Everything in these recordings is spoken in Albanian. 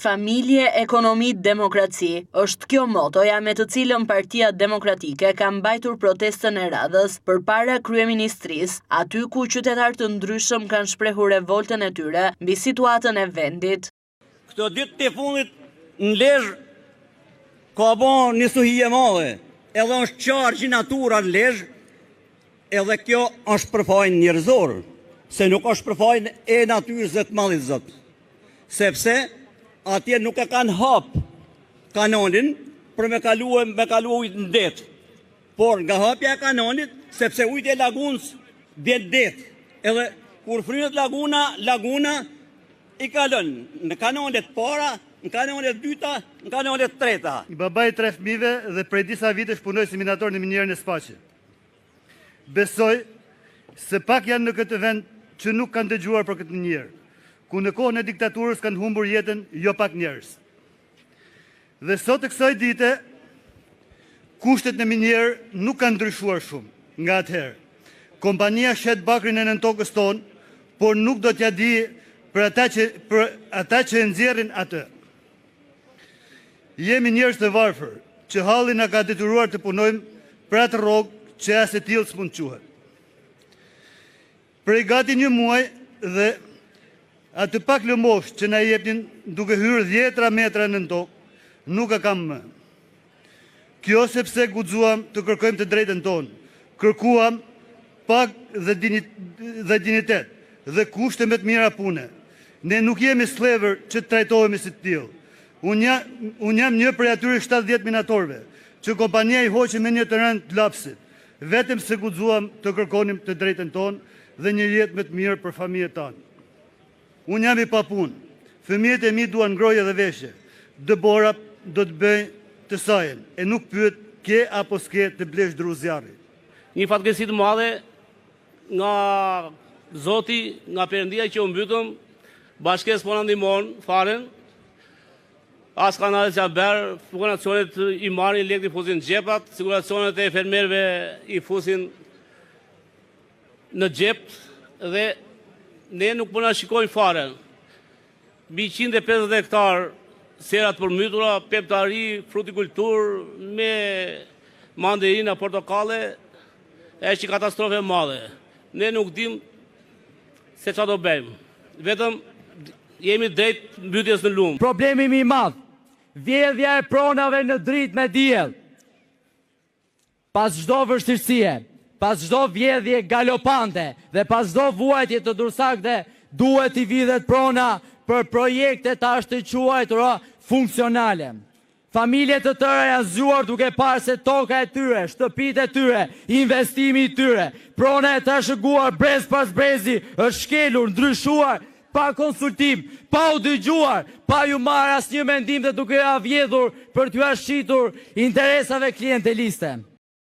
Familje, ekonomi, demokraci, është kjo motoja me të cilën Partia Demokratike ka mbajtur protestën e radhës përpara kryeministrisë, aty ku qytetarë të ndryshëm kanë shprehur revoltën e tyre mbi situatën e vendit. Këto ditë të fundit në Lezhë ka bon një stuhi e madhe, edhe është qargji natura në Lezhë, edhe kjo është përfajnë njerëzor, se nuk është përfajnë e natyrës dhe të madhit zot. Sepse atje nuk e kanë hap kanonin për me kalu ujtë në det. Por nga hapja e kanonit, sepse ujtë e lagunës vjen det. Edhe kur frynet laguna i kalon në kanonet para, në kanonet dyta, në kanonet treta. I babaj 3 fëmijëve dhe prej disa vitesh punoj si minator në minierën e Spaqe. Besoj se pak janë në këtë vend që nuk kanë dëgjuar për këtë minierë, ku në kohën e diktaturës kanë humbur jetën jo pak njerëz. Dhe sot e kësaj dite, kushtet në minierë nuk kanë ndryshuar shumë nga atëherë. Kompania shet bakrin e nën tokës tonë, por nuk do t'ja di për ata që e nxjerrin atë. Jemi njerëz të varfër, që halli na ka detyruar të punojmë për atë rrogë që as e tillë s'mund quhet. Prej gati 1 muaj dhe atë pak lëmosh që na jepnin duke hyrë 10 metra në tokë, nuk e kam më. Kjo sepse guxuam të kërkojmë të drejtën tonë. Kërkuam pak dhe dinitet dhe kushte më të mira pune. Ne nuk jemi slevër që të trajtohemi si të tillë. Unë jam një prej atyre 70 minatorëve që kompania i hoqi me një terren të lapsit, vetëm se guxuam të kërkonim të drejtën tonë dhe një jetë më të mirë për familjet tanë. Unë jam i pa punë, fëmijët e mi duan ngroje dhe veshje, Dëbora do të bëjë të sajen, e nuk pyet ke apo s'ke të blesh dru zjarri. Një fatkeqësi të madhe nga Zoti, nga Perëndia që u mbytëm, bashkes po na ndihmon faren. As kanale që berë, siguracionet i marrin lekë i fusin në gjepat, siguracionet e enfermerëve i fusin në gjep dhe ne nuk po na shikojnë fare. Mbi 150 hektar serat përmbytura, peptari, frutikultur me mandarina, portokalle, është një katastrofë e madhe. Ne nuk dim se çfarë do bëjmë. Vetëm jemi drejt mbytjes në lumë. Problemi më i madh, vjedhja e pronave në dritë me diell. Pas çdo vështirësie, pas çdo vjedhje galopante dhe pas çdo vuajtje të dursakte, duhet i vidhet prona për projekte të ashtë të quajtura funksionale. Familje të tëra janë zgjuar duke parë se toka e tyre, shtëpitë e tyre, investimi i tyre, prona e trashëguar brez pas brezi, është shkelur, ndryshuar, pa konsultim, pa u dëgjuar, pa ju marrë asnjë mendim dhe duke ja vjedhur për t'ju ashqitur interesave klienteliste.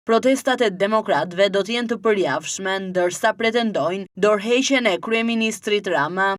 Protestat e demokratëve do të jenë të përjavshme, ndërsa pretendojnë dorëheqjen e kryeministrit Rama.